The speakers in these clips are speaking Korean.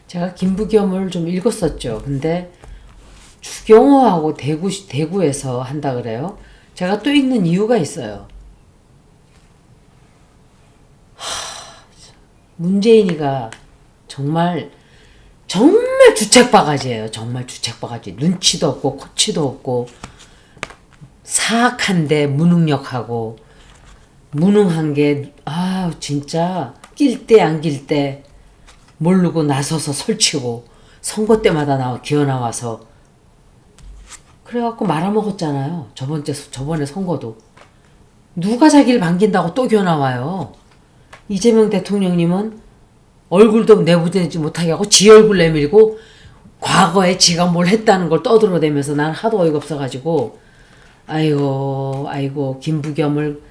제가 김부겸을 좀 읽었었죠. 근데 주경호하고 대구에서 한다 그래요. 제가 또 읽는 이유가 있어요. 문재인이가 정말 정말 주책바가지예요. 정말 주책바가지. 눈치도 없고 코치도 없고 사악한데 무능력하고 무능한 게 진짜 낄 때 안 낄 때 모르고 나서서 설치고 선거 때마다 기어 나와서 그래갖고 말아먹었잖아요. 저번에 선거도 누가 자기를 반긴다고 또 기어 나와요. 이재명 대통령님은 얼굴도 내보내지 못하게 하고 지 얼굴 내밀고 과거에 지가 뭘 했다는 걸 떠들어대면서 난 하도 어이가 없어가지고 아이고 김부겸을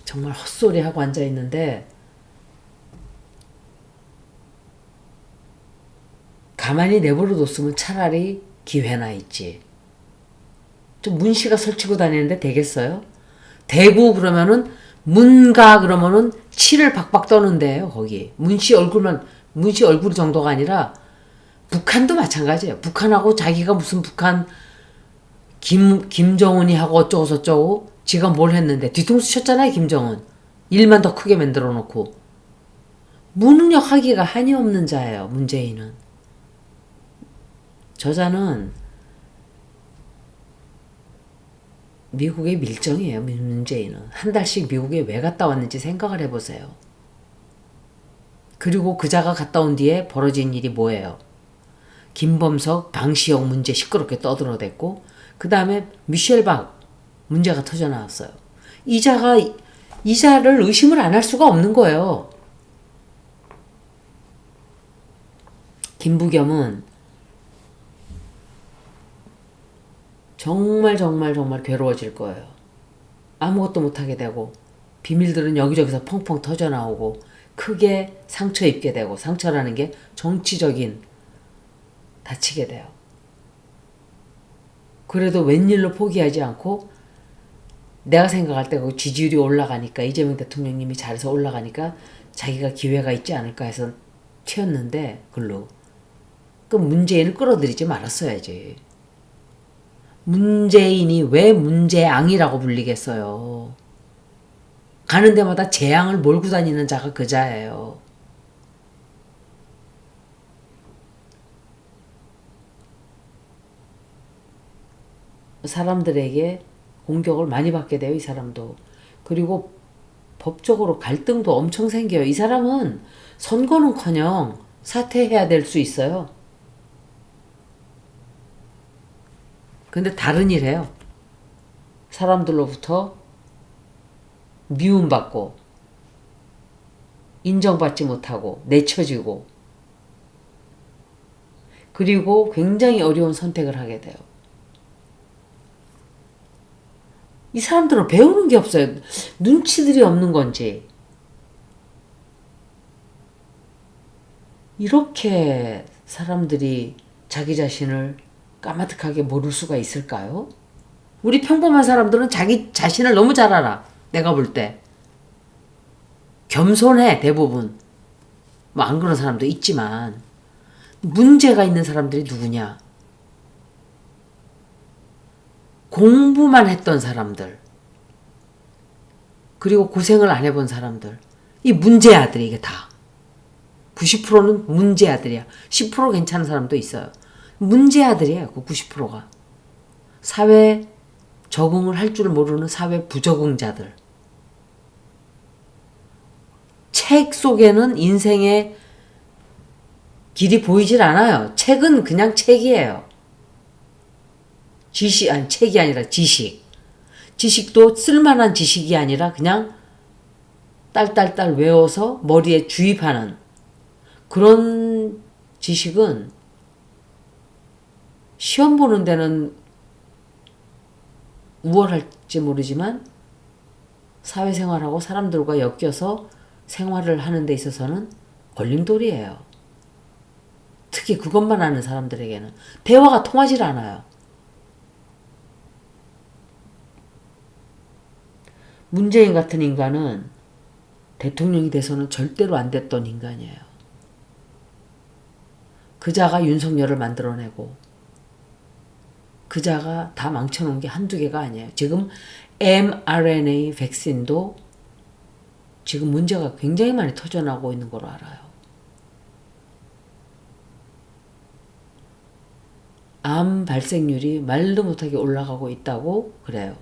정말 헛소리하고 앉아있는데 가만히 내버려뒀으면 차라리 기회나 있지. 좀 문씨가 설치고 다니는데 되겠어요? 대구 그러면은 문가 그러면은 치를 박박 떠는데요. 거기 문씨 얼굴 정도가 아니라 북한도 마찬가지예요. 북한하고 자기가 무슨 북한 김정은이 하고 어쩌고 저쩌고 지가 뭘 했는데 뒤통수 쳤잖아요. 김정은 일만 더 크게 만들어 놓고 무능력 하기가 한이 없는 자예요. 문재인은 저자는 미국의 밀정이에요. 문재인은 한 달씩 미국에 왜 갔다 왔는지 생각을 해보세요. 그리고 그자가 갔다 온 뒤에 벌어진 일이 뭐예요? 김범석, 방시혁 문제 시끄럽게 떠들어댔고 그 다음에 미셸 박 문제가 터져나왔어요. 이자를 의심을 안 할 수가 없는 거예요. 김부겸은 정말 괴로워질 거예요. 아무것도 못하게 되고 비밀들은 여기저기서 펑펑 터져나오고 크게 상처 입게 되고 상처라는 게 정치적인 다치게 돼요. 그래도 웬일로 포기하지 않고 내가 생각할 때 그 지지율이 올라가니까 이재명 대통령님이 잘해서 올라가니까 자기가 기회가 있지 않을까 해서 튀었는데 글로 그럼 문재인을 끌어들이지 말았어야지. 문재인이 왜 문재앙이라고 불리겠어요. 가는 데마다 재앙을 몰고 다니는 자가 그 자예요. 사람들에게 공격을 많이 받게 돼요. 이 사람도. 그리고 법적으로 갈등도 엄청 생겨요. 이 사람은 선거는커녕 사퇴해야 될 수 있어요. 근데 다른 일 해요. 사람들로부터 미움받고 인정받지 못하고 내쳐지고 그리고 굉장히 어려운 선택을 하게 돼요. 이 사람들은 배우는 게 없어요. 눈치들이 없는 건지 이렇게 사람들이 자기 자신을 까마득하게 모를 수가 있을까요? 우리 평범한 사람들은 자기 자신을 너무 잘 알아. 내가 볼 때. 겸손해 대부분. 뭐 안 그런 사람도 있지만 문제가 있는 사람들이 누구냐? 공부만 했던 사람들. 그리고 고생을 안 해본 사람들. 이 문제 아들이 이게 다. 90%는 문제 아들이야. 10% 괜찮은 사람도 있어요. 문제 아들이에요. 그 90%가. 사회 적응을 할 줄 모르는 사회 부적응자들. 책 속에는 인생의 길이 보이질 않아요. 책은 그냥 책이에요. 책이 아니라 지식. 지식도 쓸만한 지식이 아니라 그냥 딸딸딸 외워서 머리에 주입하는 그런 지식은 시험 보는 데는 우월할지 모르지만 사회생활하고 사람들과 엮여서 생활을 하는 데 있어서는 걸림돌이에요. 특히 그것만 아는 사람들에게는 대화가 통하질 않아요. 문재인 같은 인간은 대통령이 돼서는 절대로 안 됐던 인간이에요. 그자가 윤석열을 만들어내고 그자가 다 망쳐놓은 게 한두 개가 아니에요. 지금 mRNA 백신도 지금 문제가 굉장히 많이 터져나오고 있는 걸로 알아요. 암 발생률이 말도 못하게 올라가고 있다고 그래요.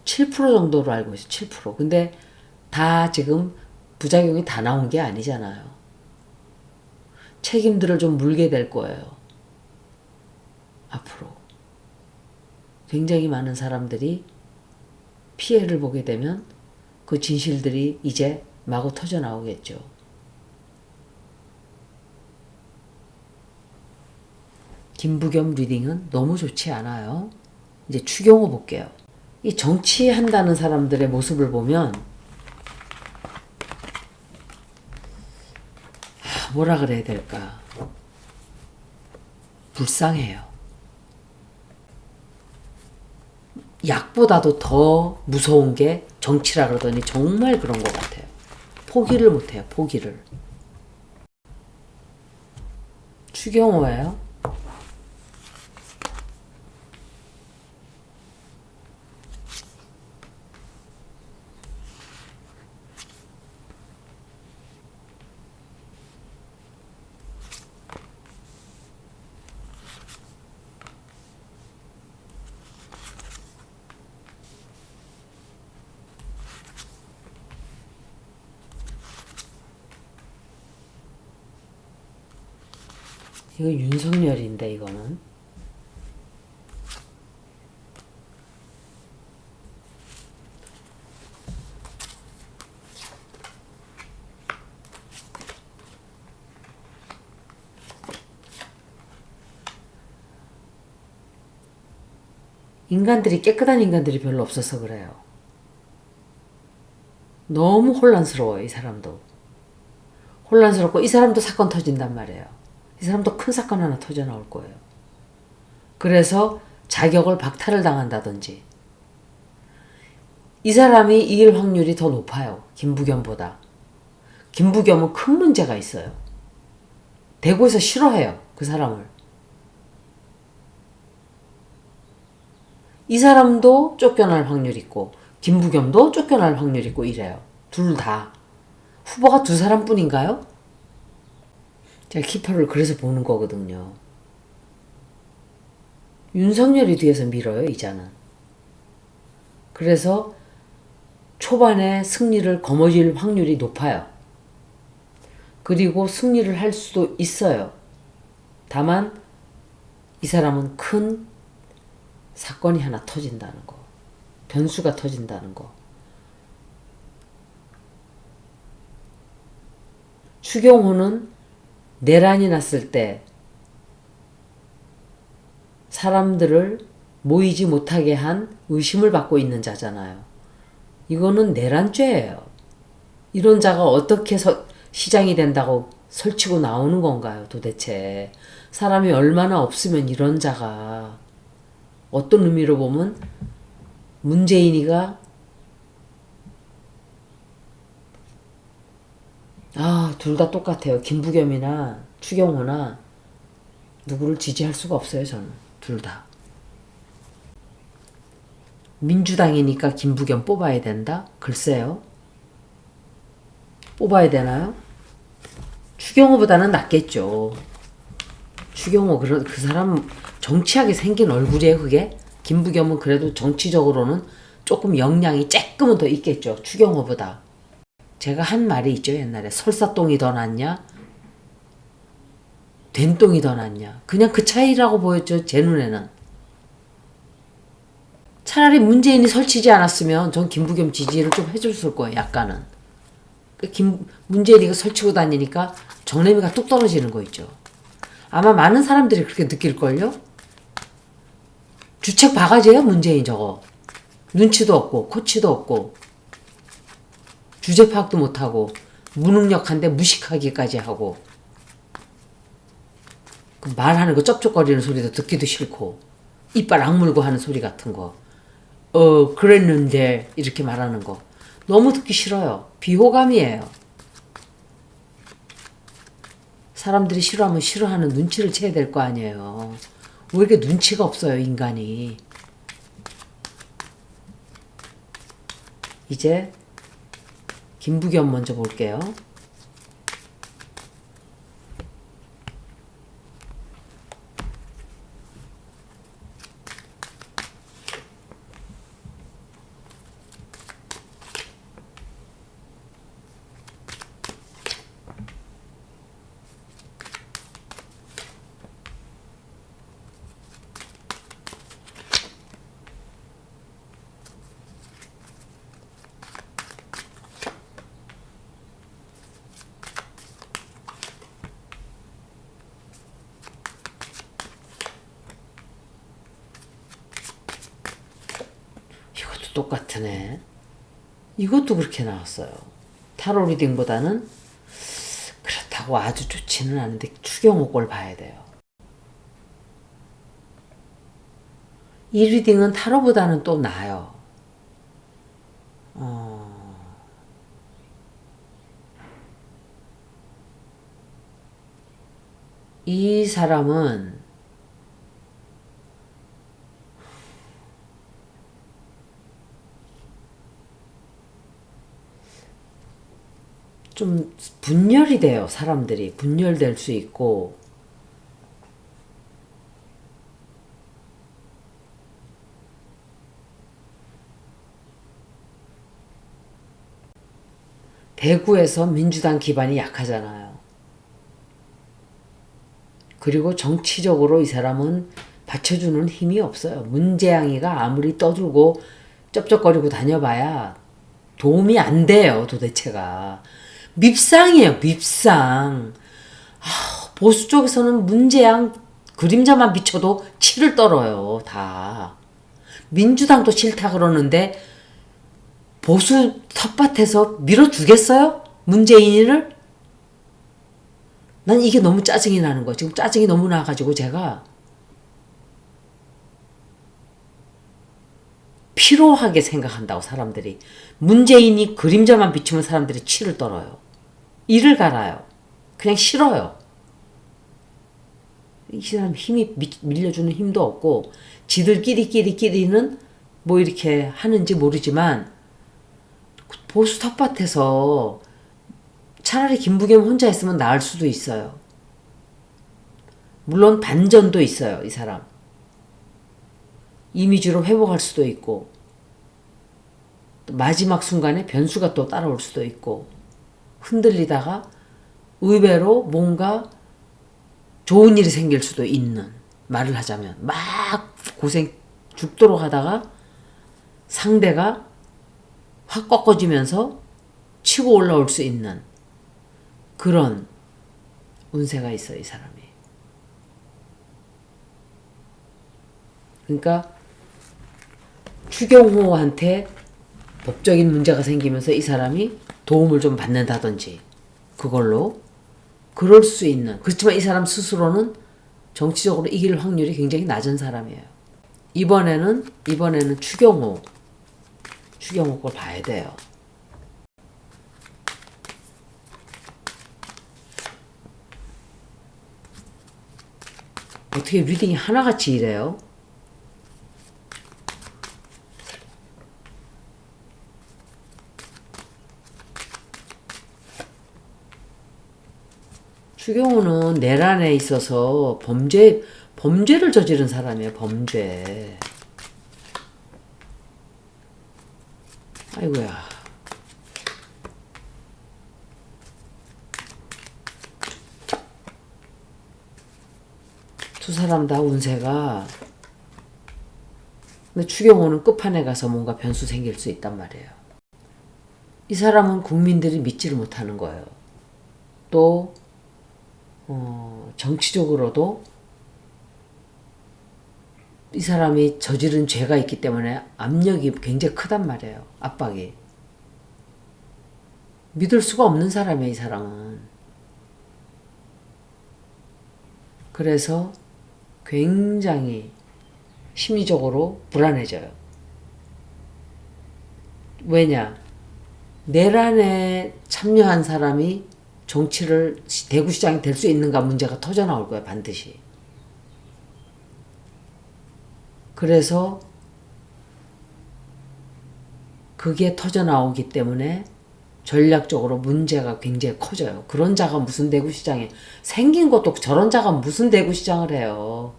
7% 정도로 알고 있어요. 7%. 근데 다 지금 부작용이 다 나온 게 아니잖아요. 책임들을 좀 물게 될 거예요. 앞으로. 굉장히 많은 사람들이 피해를 보게 되면 그 진실들이 이제 마구 터져 나오겠죠. 김부겸 리딩은 너무 좋지 않아요. 이제 추경호 볼게요. 이 정치한다는 사람들의 모습을 보면 뭐라 그래야 될까? 불쌍해요. 약보다도 더 무서운 게 정치라 그러더니 정말 그런 것 같아요. 포기를 못해요. 포기를. 추경호예요. 이거 윤석열인데 이거는 인간들이 깨끗한 인간들이 별로 없어서 그래요. 너무 혼란스러워요. 이 사람도 혼란스럽고 이 사람도 사건 터진단 말이에요. 이 사람도 큰 사건 하나 터져 나올 거예요. 그래서 자격을 박탈을 당한다든지 이 사람이 이길 확률이 더 높아요. 김부겸보다. 김부겸은 큰 문제가 있어요. 대구에서 싫어해요. 그 사람을. 이 사람도 쫓겨날 확률이 있고 김부겸도 쫓겨날 확률이 있고 이래요. 둘 다. 후보가 두 사람뿐인가요? 제가 키퍼를 그래서 보는 거거든요. 윤석열이 뒤에서 밀어요. 이자는. 그래서 초반에 승리를 거머쥘 확률이 높아요. 그리고 승리를 할 수도 있어요. 다만 이 사람은 큰 사건이 하나 터진다는 거. 변수가 터진다는 거. 추경호는 내란이 났을 때 사람들을 모이지 못하게 한 의심을 받고 있는 자잖아요. 이거는 내란죄예요. 이런 자가 어떻게 시장이 된다고 설치고 나오는 건가요, 도대체. 사람이 얼마나 없으면 이런 자가. 어떤 의미로 보면 문재인이가 둘 다 똑같아요. 김부겸이나 추경호나 누구를 지지할 수가 없어요. 저는 둘 다. 민주당이니까 김부겸 뽑아야 된다? 글쎄요. 뽑아야 되나요? 추경호보다는 낫겠죠. 추경호 그 사람 정치하게 생긴 얼굴이에요. 그게. 김부겸은 그래도 정치적으로는 조금 역량이 조금은 더 있겠죠. 추경호보다. 제가 한 말이 있죠. 옛날에. 설사똥이 더 낫냐? 된똥이 더 낫냐? 그냥 그 차이라고 보였죠. 제 눈에는. 차라리 문재인이 설치지 않았으면 전 김부겸 지지를 좀 해줬을 거예요. 약간은. 문재인이가 설치고 다니니까 정내미가 뚝 떨어지는 거 있죠. 아마 많은 사람들이 그렇게 느낄걸요? 주책 바가지예요. 문재인 저거. 눈치도 없고 코치도 없고 주제 파악도 못하고 무능력한데 무식하기까지 하고 말하는 거 쩝쩝거리는 소리도 듣기도 싫고 이빨 악물고 하는 소리 같은 거 그랬는데 이렇게 말하는 거 너무 듣기 싫어요. 비호감이에요. 사람들이 싫어하면 싫어하는 눈치를 채야 될 거 아니에요. 왜 이렇게 눈치가 없어요, 인간이. 이제 김부겸 먼저 볼게요. 이것도 똑같으네. 이것도 그렇게 나왔어요. 타로 리딩보다는 그렇다고 아주 좋지는 않은데 추경호 걸 봐야 돼요. 이 리딩은 타로보다는 또 나아요. 이 사람은 좀 분열이 돼요. 사람들이 분열될 수 있고, 대구에서 민주당 기반이 약하잖아요. 그리고 정치적으로 이 사람은 받쳐주는 힘이 없어요. 문재양이가 아무리 떠들고 쩝쩝거리고 다녀봐야 도움이 안 돼요, 도대체가. 밉상이에요, 밉상. 보수 쪽에서는 문재양 그림자만 비춰도 치를 떨어요, 다. 민주당도 싫다 그러는데 보수 텃밭에서 밀어주겠어요? 문재인을? 난 이게 너무 짜증이 나는 거야. 지금 짜증이 너무 나가지고 제가 피로하게 생각한다고 사람들이. 문재인이 그림자만 비추면 사람들이 치를 떨어요. 이를 갈아요. 그냥 싫어요. 이 사람 힘이 밀려주는 힘도 없고 지들끼리는 뭐 이렇게 하는지 모르지만 보수 텃밭에서 차라리 김부겸 혼자 있으면 나을 수도 있어요. 물론 반전도 있어요, 이 사람. 이미지로 회복할 수도 있고 마지막 순간에 변수가 또 따라올 수도 있고 흔들리다가 의외로 뭔가 좋은 일이 생길 수도 있는, 말을 하자면 막 고생 죽도록 하다가 상대가 확 꺾어지면서 치고 올라올 수 있는 그런 운세가 있어요, 이 사람이. 그러니까 추경호한테 법적인 문제가 생기면서 이 사람이 도움을 좀 받는다든지 그걸로 그럴 수 있는, 그렇지만 이 사람 스스로는 정치적으로 이길 확률이 굉장히 낮은 사람이에요. 이번에는 추경호 걸 봐야 돼요. 어떻게 리딩이 하나같이 이래요? 추경호는 내란에 있어서 범죄를 저지른 사람이에요. 범죄. 아이고야. 두 사람 다 운세가, 근데 추경호는 끝판에 가서 뭔가 변수 생길 수 있단 말이에요. 이 사람은 국민들이 믿지를 못하는 거예요. 또 정치적으로도 이 사람이 저지른 죄가 있기 때문에 압력이 굉장히 크단 말이에요. 압박이. 믿을 수가 없는 사람이에요, 이 사람은. 그래서 굉장히 심리적으로 불안해져요. 왜냐? 내란에 참여한 사람이 정치를 대구시장이 될 수 있는가 문제가 터져 나올 거예요. 반드시. 그래서 그게 터져 나오기 때문에 전략적으로 문제가 굉장히 커져요. 그런 자가 무슨 대구시장에 생긴 것도 저런 자가 무슨 대구시장을 해요.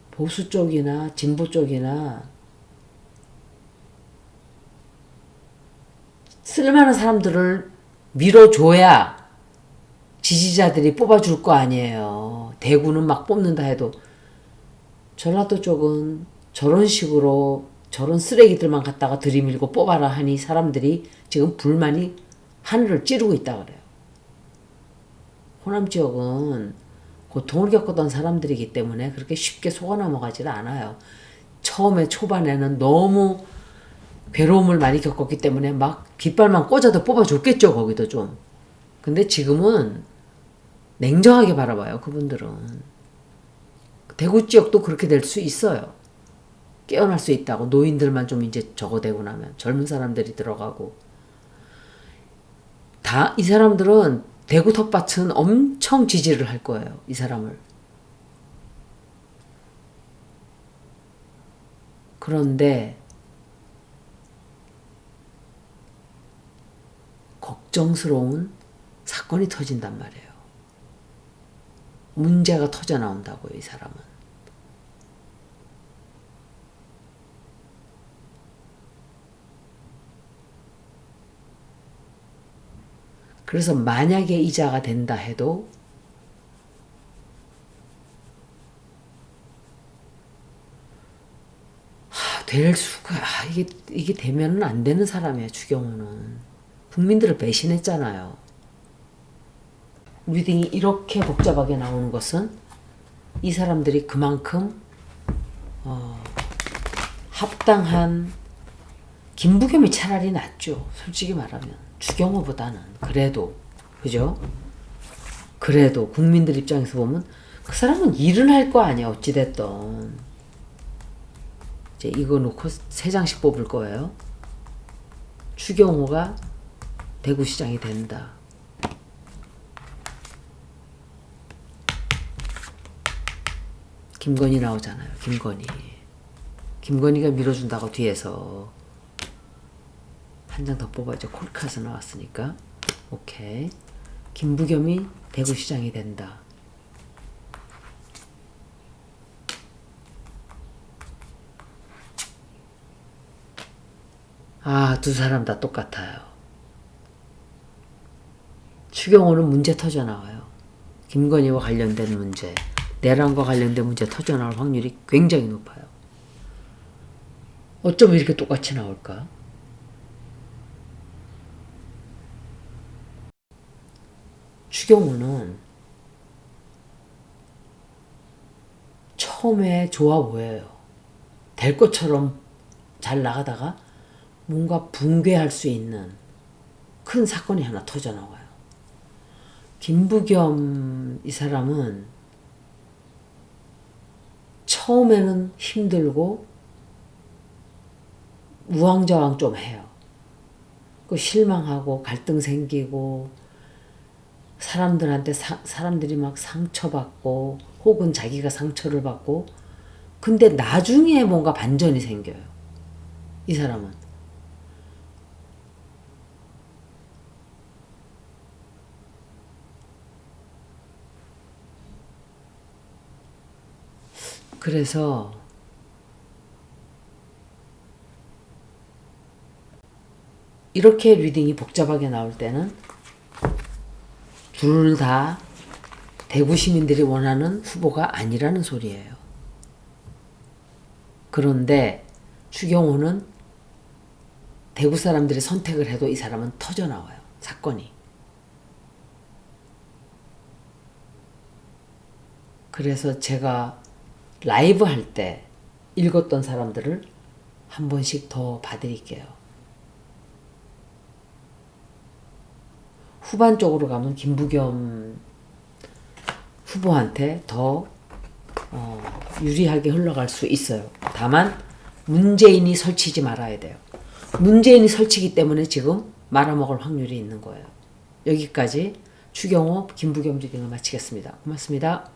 보수 쪽이나 진보 쪽이나 쓸만한 사람들을 밀어줘야 지지자들이 뽑아줄 거 아니에요. 대구는 막 뽑는다 해도 전라도 쪽은 저런 식으로 저런 쓰레기들만 갖다가 들이밀고 뽑아라 하니 사람들이 지금 불만이 하늘을 찌르고 있다 그래요. 호남 지역은 고통을 겪었던 사람들이기 때문에 그렇게 쉽게 속아 넘어가지는 않아요. 처음에 초반에는 너무 괴로움을 많이 겪었기 때문에 막 깃발만 꽂아도 뽑아줬겠죠. 거기도 좀. 근데 지금은 냉정하게 바라봐요. 그분들은. 대구 지역도 그렇게 될 수 있어요. 깨어날 수 있다고. 노인들만 좀 이제 적어되고 나면 젊은 사람들이 들어가고. 이 사람들은 대구 텃밭은 엄청 지지를 할 거예요. 이 사람을. 그런데 걱정스러운 사건이 터진단 말이에요. 문제가 터져 나온다고요. 이 사람은. 그래서 만약에 이자가 된다 해도 될 수가 이게 되면은 안 되는 사람이야. 추경호는 국민들을 배신했잖아요. 리딩이 이렇게 복잡하게 나오는 것은 이 사람들이 그만큼 합당한 김부겸이 차라리 낫죠. 솔직히 말하면 추경호보다는. 그래도 그죠? 그래도 국민들 입장에서 보면 그 사람은 일은 할 거 아니야. 어찌됐든 이제 이거 놓고 3장씩 뽑을 거예요. 추경호가 대구시장이 된다. 김건희 나오잖아요. 김건희가 밀어준다고 뒤에서 한 장 더 뽑아야죠. 콜카스 나왔으니까. 오케이. 김부겸이 대구시장이 된다. 두 사람 다 똑같아요. 추경호는 문제 터져 나와요. 김건희와 관련된 문제, 내란과 관련된 문제 터져 나올 확률이 굉장히 높아요. 어쩌면 이렇게 똑같이 나올까? 추경호는 처음에 좋아 보여요. 될 것처럼 잘 나가다가 뭔가 붕괴할 수 있는 큰 사건이 하나 터져 나와요. 김부겸 이 사람은 처음에는 힘들고 우왕좌왕 좀 해요. 그 실망하고 갈등 생기고 사람들한테 사람들이 막 상처받고 혹은 자기가 상처를 받고 근데 나중에 뭔가 반전이 생겨요. 이 사람은. 그래서 이렇게 리딩이 복잡하게 나올 때는 둘 다 대구 시민들이 원하는 후보가 아니라는 소리예요. 그런데 추경호는 대구 사람들이 선택을 해도 이 사람은 터져 나와요. 사건이. 그래서 제가 라이브 할 때 읽었던 사람들을 한 번씩 더 봐드릴게요. 후반 쪽으로 가면 김부겸 후보한테 더 유리하게 흘러갈 수 있어요. 다만 문재인이 설치지 말아야 돼요. 문재인이 설치기 때문에 지금 말아먹을 확률이 있는 거예요. 여기까지 추경호, 김부겸 리딩을 마치겠습니다. 고맙습니다.